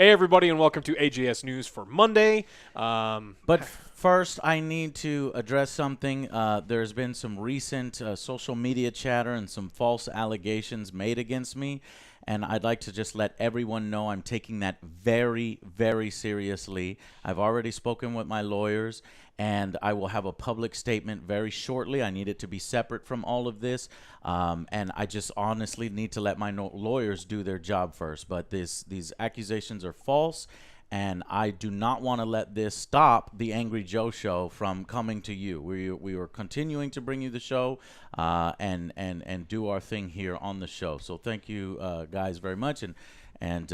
Hey, everybody, and welcome to AJS News for Monday. But first, I need to address something. There's been some recent social media chatter and some false allegations made against me, and I'd like to just let everyone know I'm taking that very, very seriously. I've already spoken with my lawyers, and I will have a public statement very shortly. I need it to be separate from all of this, and I just honestly need to let my lawyers do their job first. But these accusations are false, and I do not want to let this stop the Angry Joe Show from coming to you. We are continuing to bring you the show and do our thing here on the show. So thank you guys very much, and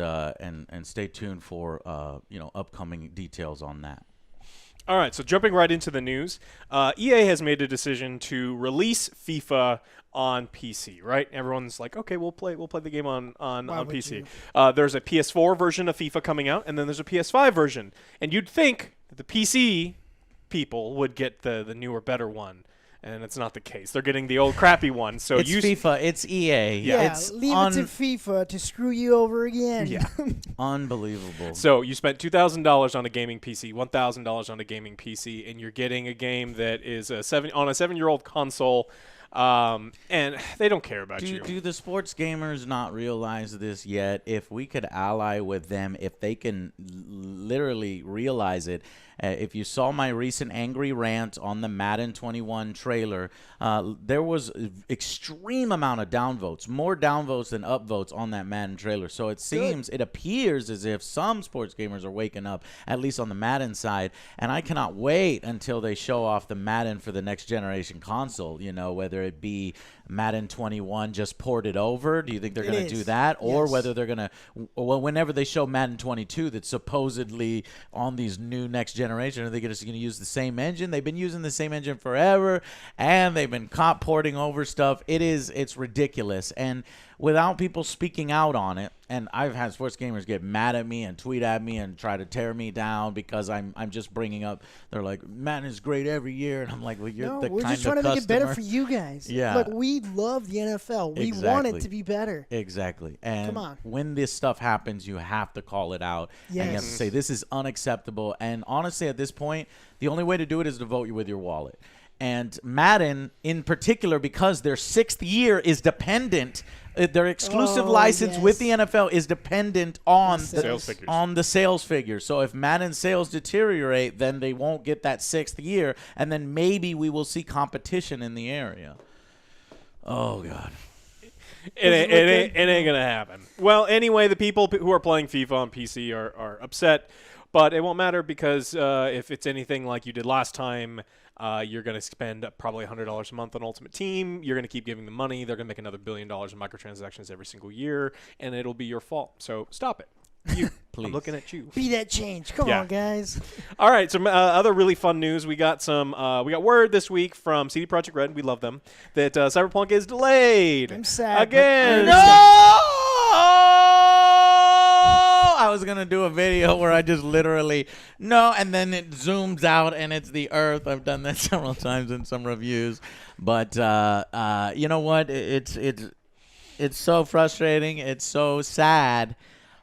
stay tuned for upcoming details on that. All right, so jumping right into the news, EA has made a decision to release FIFA on PC. Right? Everyone's like, okay, we'll play the game on PC. There's a PS4 version of FIFA coming out, and then there's a PS5 version. And you'd think that the PC people would get the newer, better one. And it's not the case. They're getting the old crappy one. So it's FIFA. It's EA. Yeah, it's leave it to FIFA to screw you over again. Yeah. Unbelievable. So you spent $2,000 on a gaming PC, $1,000 on a gaming PC, and you're getting a game that is on a 7-year-old console. And they don't care about you. Do the sports gamers not realize this yet? If we could ally with them, if they can literally realize it. If you saw my recent angry rant on the Madden 21 trailer, there was extreme amount of downvotes, more downvotes than upvotes on that Madden trailer. So it appears as if some sports gamers are waking up, at least on the Madden side. And I cannot wait until they show off the Madden for the next generation console, whether it be Madden 21 just ported over. Do you think they're going to do that? Or whether they're going to, whenever they show Madden 22 that's supposedly on these new next generation, are they just going to use the same engine? They've been using the same engine forever, and they've been caught porting over stuff. It's ridiculous. And without people speaking out on it, and I've had sports gamers get mad at me and tweet at me and try to tear me down because I'm just bringing up, they're like, Madden is great every year, and I'm like, well, you're the kind of customer. We're just trying to make it better for you guys. Yeah. Look, we love the NFL. We want it to be better. Exactly. And come on. When this stuff happens, you have to call it out. Yes. And you have to say, this is unacceptable. And honestly, at this point, the only way to do it is to vote with your wallet. And Madden, in particular, because their 6th year is dependent, their exclusive license with the NFL is dependent on the sales figures. So if Madden sales deteriorate, then they won't get that 6th year, and then maybe we will see competition in the area. Oh, God. It ain't going to happen. Well, anyway, the people who are playing FIFA on PC are upset, but it won't matter because if it's anything like you did last time, you're going to spend probably $100 a month on Ultimate Team. You're going to keep giving them money. They're going to make another $1 billion in microtransactions every single year, and it'll be your fault. So stop it. Please. I'm looking at you. Be that change. Come on, guys. All right. Some other really fun news. We got word this week from CD Projekt Red. We love them. That Cyberpunk is delayed. I'm sad. Again. No! I was going to do a video where I just literally, and then it zooms out and it's the Earth. I've done that several times in some reviews. But you know what? It's so frustrating. It's so sad.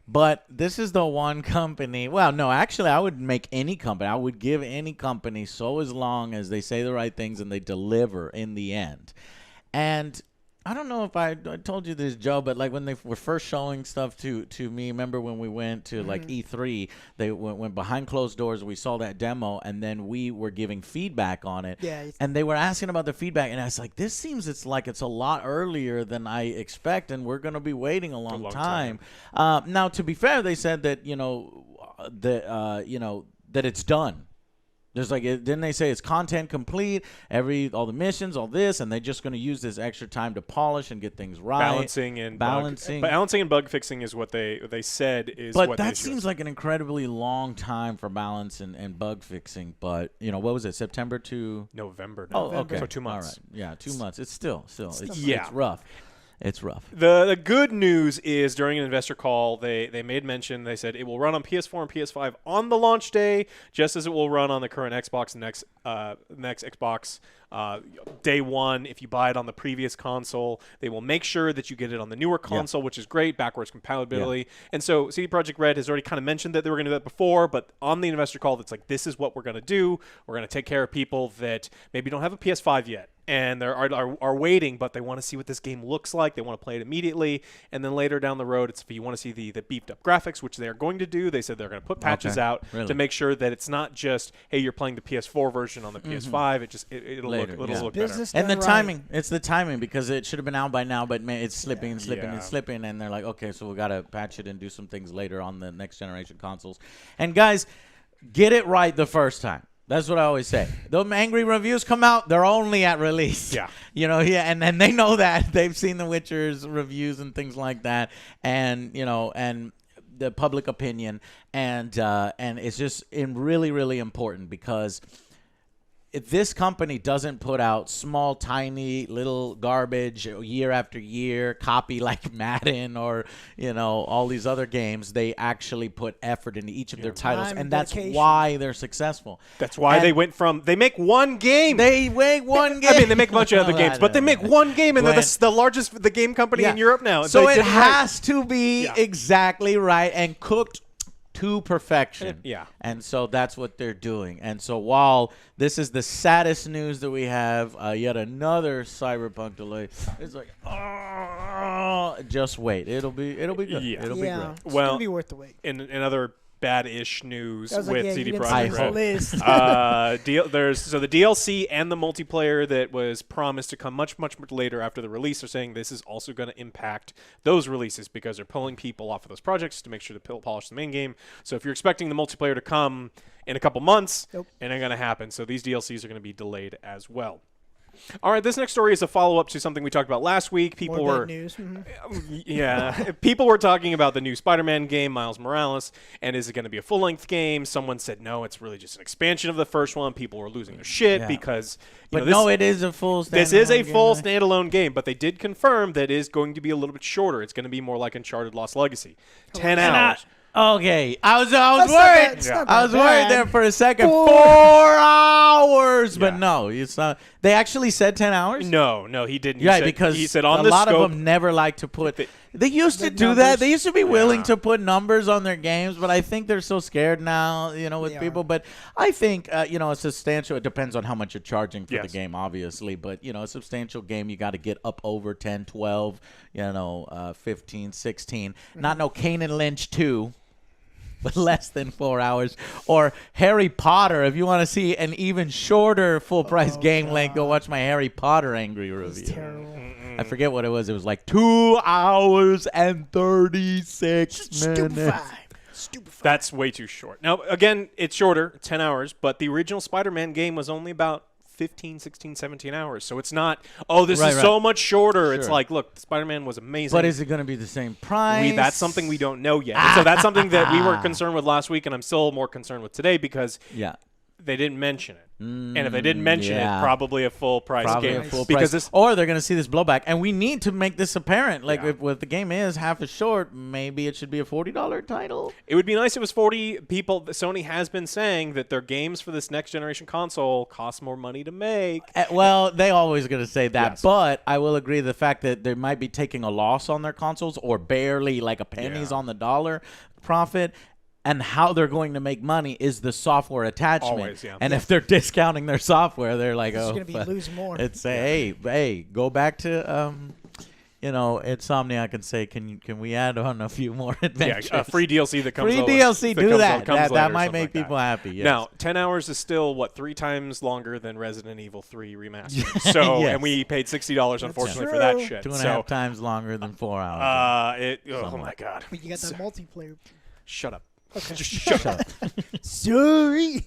But this is the one company. Well, no, actually, I would make any company. I would give any company so as long as they say the right things and they deliver in the end. And I don't know if I told you this, Joe, but like when they were first showing stuff to me, remember when we went to like E3, they went behind closed doors, we saw that demo, and then we were giving feedback on it. Yeah. And they were asking about the feedback, and I was like, this seems it's a lot earlier than I expect, and we're going to be waiting a long time. Now, to be fair, they said that, that it's done. There's didn't they say it's content complete, all the missions, all this, and they're just going to use this extra time to polish and get things right. Balancing and bug fixing is what they said is. But that seems like an incredibly long time for balance and bug fixing. But what was it? September to November. Oh, okay. So 2 months. All right. Yeah, 2 months. It's still it's rough. It's rough. The good news is during an investor call, they made mention. They said it will run on PS4 and PS5 on the launch day, just as it will run on the current Xbox and next Xbox day one. If you buy it on the previous console, they will make sure that you get it on the newer console, which is great, backwards compatibility. And so CD Projekt Red has already kind of mentioned that they were going to do that before, but on the investor call, it's like, this is what we're going to do. We're going to take care of people that maybe don't have a PS5 yet and they are waiting, but they want to see what this game looks like. They want to play it immediately. And then later down the road, if you want to see the beefed up graphics, which they're going to do, they said they're going to put patches out to make sure that it's not just, hey, you're playing the PS4 version on the PS5. It'll look better. And the timing, it's the timing, because it should have been out by now, but man, it's slipping and slipping and slipping. And they're like, okay, so we got to patch it and do some things later on the next generation consoles. And guys, get it right the first time. That's what I always say. Those angry reviews come out, they're only at release. Yeah. And they know that. They've seen The Witcher's reviews and things like that, and and the public opinion, and it's just really, really important, because if this company doesn't put out small, tiny, little garbage year after year, copy like Madden or, all these other games, they actually put effort into each of their titles, and that's why they're successful. That's why they make one game. They make one game. I mean, they make a bunch of other games, but they make one game, and they're the largest game company in Europe now. So it has to be exactly right and cooked to perfection. Yeah. And so that's what they're doing. And so while this is the saddest news that we have, yet another Cyberpunk delay, it's like, just wait. It'll be good. Yeah. It'll be great. It's gonna be worth the wait. In other bad-ish news with CD you Projekt Red. The DLC and the multiplayer that was promised to come much, much later after the release are saying this is also going to impact those releases, because they're pulling people off of those projects to make sure to polish the main game. So if you're expecting the multiplayer to come in a couple months, it ain't going to happen. So these DLCs are going to be delayed as well. All right, this next story is a follow-up to something we talked about last week. People were talking about the new Spider-Man game, Miles Morales, and is it going to be a full-length game? Someone said no, it's really just an expansion of the first one. People were losing their shit because it is a full standalone This is a full standalone game, but they did confirm that it is going to be a little bit shorter. It's going to be more like Uncharted Lost Legacy. 10 hours. Okay, I was worried. I was worried there for a second. 4 hours, but no, it's not. They actually said 10 hours. No, he didn't. Because he said on the a lot scope, of them never like to put. They used to do that. They used to be willing to put numbers on their games, but I think they're so scared now, with people. But I think, a substantial. It depends on how much you're charging for the game, obviously. But a substantial game, you got to get up over 10, 12, 15, 16. Not no Kane Lynch 2. But less than 4 hours. Or Harry Potter. If you want to see an even shorter full-price game length, go watch my Harry Potter angry review. It's terrible. I forget what it was. It was like 2 hours and 36 minutes. Stupefied. That's way too short. Now, again, it's shorter, 10 hours, but the original Spider-Man game was only about 15, 16, 17 hours. So it's not, this is so much shorter. Sure. It's like, look, Spider-Man was amazing. But is it going to be the same price? That's something we don't know yet. And so that's something that we were concerned with last week, and I'm still more concerned with today, because they didn't mention it. And if they didn't mention it, probably a full price game. Or they're going to see this blowback. And we need to make this apparent. Like, if the game is half as short, maybe it should be a $40 title. It would be nice if it was 40. Sony has been saying that their games for this next generation console cost more money to make. Well, they always going to say that. Yes. But I will agree the fact that they might be taking a loss on their consoles, or barely like a pennies on the dollar profit. And how they're going to make money is the software attachment. Always, and if they're discounting their software, they're like, it's going to be losing more. It's hey, go back to Insomniac and say, can we add on a few more adventures? Yeah, free DLC that comes. Free DLC, do that. That might make people happy. Yes. Now, 10 hours is still 3 times longer than Resident Evil 3 remastered. So, and we paid $60 unfortunately for that shit. 2.5 times longer than 4 hours. Oh my god! But you got that multiplayer. Shut up. Okay. Just shut up. Sorry.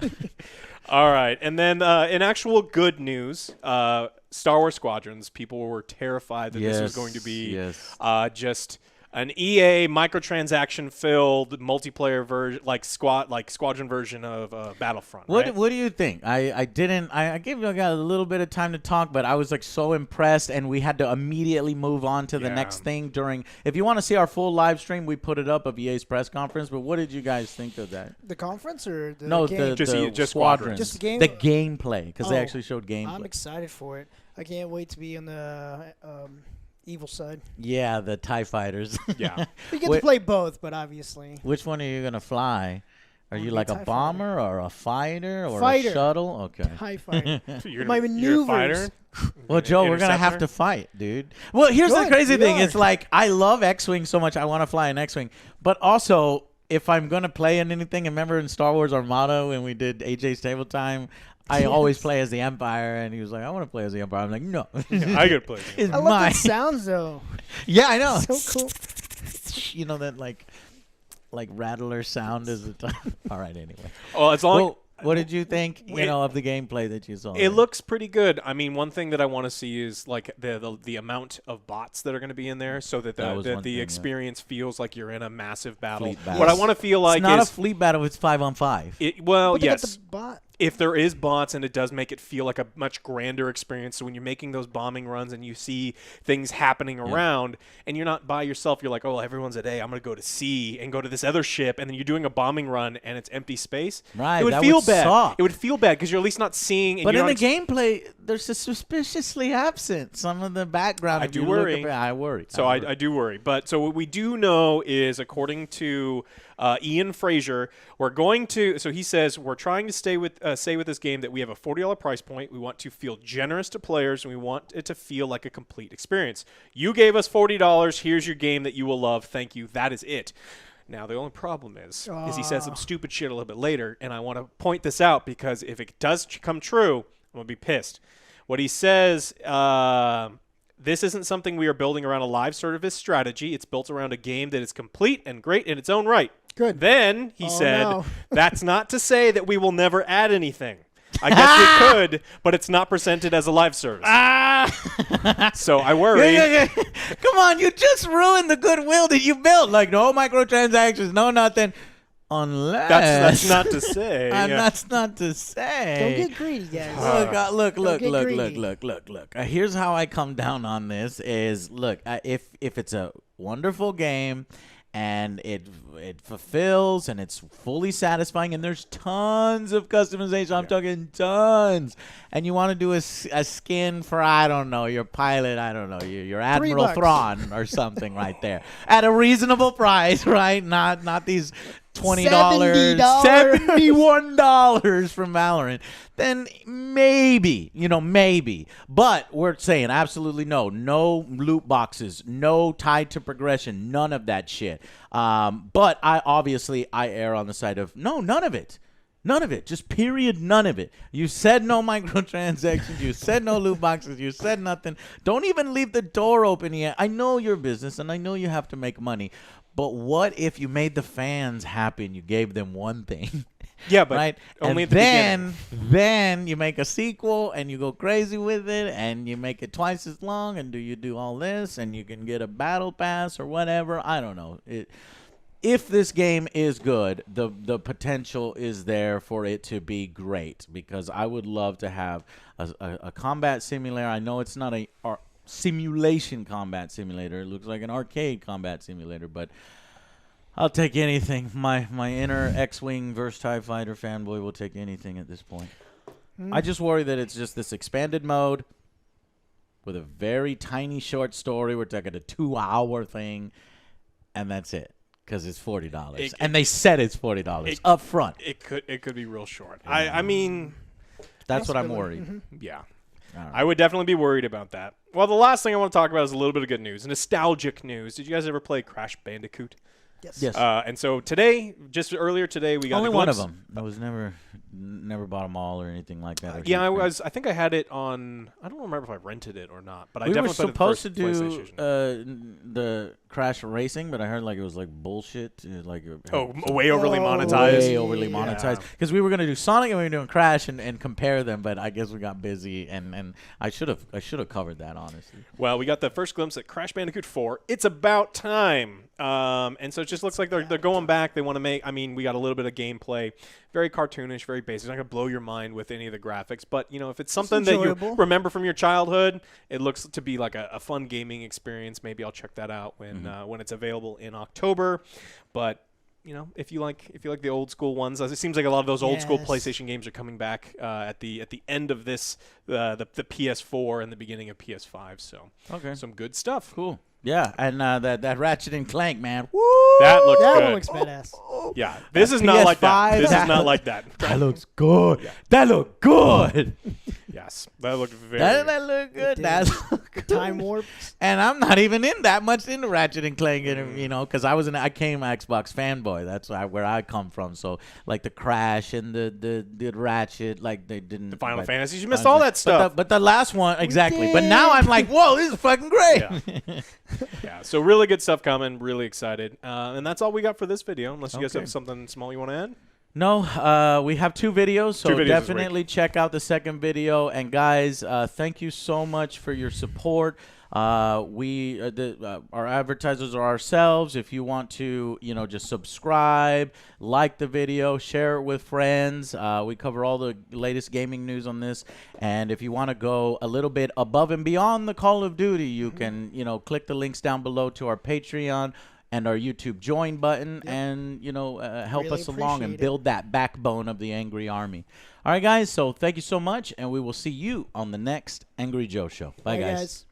All right. And then in actual good news, Star Wars Squadrons, people were terrified that this was going to be just an EA microtransaction filled multiplayer version, like squadron version of Battlefront. What right? What do you think? I got a little bit of time to talk, but I was like so impressed, and we had to immediately move on to the next thing during. If you want to see our full live stream, we put it up of EA's press conference. But what did you guys think of that? The conference or the No, game? just Squadrons. Just the game? The gameplay, because they Oh, actually showed gameplay. I'm excited for it. I can't wait to be on the evil side. Yeah, the TIE fighters. Yeah. You get to play both, but obviously. Which one are you gonna fly? Are you be like a TIE bomber or a fighter or Fighter. a shuttle? Okay. TIE fighter. You're My you're a maneuvers. fighter? Well, Joe, we're going to have Interceptor? to fight, dude. Well, here's the Good, crazy we thing. are. It's like I love X-Wing so much. I want to fly an X-Wing. But also, if I'm going to play in anything, remember in Star Wars Armada when we did AJ's Table Time, I always play as the Empire. And he was like, I want to play as the Empire. I'm like, no. I could play. It's I love mine. that sounds, though. Yeah, I know. So cool. You know that, like rattler sound is the time. All right, anyway. Well, as long. Well, what did you think, of the gameplay that you saw? It looks pretty good. I mean, one thing that I want to see is like the amount of bots that are going to be in there, so that That was one the thing, yeah. experience feels like you're in a massive battle. Fleet battle. What I Yes. want to feel like It's not is a fleet battle. It's 5-on-5. well, But they got yes. the bot. If there is bots, and it does make it feel like a much grander experience. So when you're making those bombing runs and you see things happening around, and you're not by yourself, you're like, oh, everyone's at A. I'm going to go to C and go to this other ship, and then you're doing a bombing run and it's empty space. Right, It would that feel would bad. suck. It would feel bad because you're at least not seeing. And But you're in the not gameplay, they're suspiciously absent. Some of the background. I if do you look worry. at it, I worry. So I do worry. But so what we do know is, according to Ian Fraser, we're going to. So he says we're trying to stay with this game that we have a $40 price point. We want to feel generous to players, and we want it to feel like a complete experience. You gave us $40. Here's your game that you will love. Thank you. That is it. Now, the only problem is he says some stupid shit a little bit later, and I want to point this out because if it does come true, I'm going to be pissed. What he says, this isn't something we are building around a live service strategy. It's built around a game that is complete and great in its own right. Good. Then, he said, no. that's not to say that we will never add anything. I guess we could, but it's not presented as a live service. So I worry. Come on, you just ruined the goodwill that you built. Like, no microtransactions, no nothing. Unless. That's not to say. And yeah. that's not to say. Don't get greedy, guys. Look, get greedy. look. Here's how I come down on this is, look, if it's a wonderful game and it fulfills and it's fully satisfying and there's tons of customization, I'm talking tons, and you want to do a skin for, I don't know, your pilot, I don't know, your Admiral $3. Thrawn or something right there at a reasonable price, right? Not these $20, $70. $71 from Valorant, then maybe. But we're saying absolutely no loot boxes, no tied to progression, none of that shit. But I err on the side of no, none of it. None of it. Just period, none of it. You said no microtransactions. You said no loot boxes. You said nothing. Don't even leave the door open yet. I know your business, and I know you have to make money. But what if you made the fans happy and you gave them one thing? Yeah, but right? only and at the beginning. then you make a sequel and you go crazy with it and you make it twice as long and you do all this and you can get a battle pass or whatever. I don't know. If this game is good, the potential is there for it to be great, because I would love to have a combat simulator. I know it's not a simulation combat simulator. It looks like an arcade combat simulator, but I'll take anything. My inner X-Wing versus TIE Fighter fanboy will take anything at this point. I just worry that it's just this expanded mode with a very tiny short story. We're talking a 2-hour thing, and that's it. Because it's $40, and they said it's $40 up front. It could be real short. I mean, that's what I'm worried. yeah. Right. I would definitely be worried about that. Well, the last thing I want to talk about is a little bit of good news, nostalgic news. Did you guys ever play Crash Bandicoot? Yes. And so today, just earlier today, we got only a one of glimpse. them. I was never bought them all or anything like that. Yeah, I think I had it on. I don't remember if I rented it or not, but I We were definitely put it supposed to the first do PlayStation. the Crash Racing, but I heard like it was like bullshit. Like way overly monetized. Way overly monetized. Because we were gonna do Sonic and we were doing Crash and compare them, but I guess we got busy and I should have covered that honestly. Well, we got the first glimpse at Crash Bandicoot 4. It's about time. And so it just looks like they're going back. They want to make. I mean, we got a little bit of gameplay, very cartoonish, very basic. It's not gonna blow your mind with any of the graphics, but you know, if it's something that you remember from your childhood, it looks to be like a fun gaming experience. Maybe I'll check that out when it's available in October. But you know, if you like the old school ones, it seems like a lot of those old school PlayStation games are coming back at the end of this the PS4 and the beginning of PS5. So some good stuff. Cool. Yeah, and that Ratchet and Clank, man. Woo! That looks good. That looks badass. Yeah, this is not like that. This is not like that. That looks good. Yeah. That looked good. Yes, that looked very. That looked good. That looked good. Time warp. And I'm not even that much into Ratchet and Clank, you know, because I came Xbox fanboy. That's where I come from. So like the Crash and the Ratchet, like they didn't. The Final Fantasies, you missed all that stuff. But the last one, exactly. But now I'm like, whoa, this is fucking great. Yeah. Yeah, so really good stuff coming. Really excited. And that's all we got for this video, unless you guys have something small you want to add. No, we have 2 videos, so definitely check out the second video. And guys, thank you so much for your support. Our advertisers are ourselves. If you want to, you know, just subscribe, like the video, share it with friends. We cover all the latest gaming news on this. And if you want to go a little bit above and beyond the Call of Duty, you can, you know, click the links down below to our Patreon and our YouTube join button, and you know, help us along and build that backbone of the Angry Army. All right, guys. So thank you so much, and we will see you on the next Angry Joe Show. Bye, guys.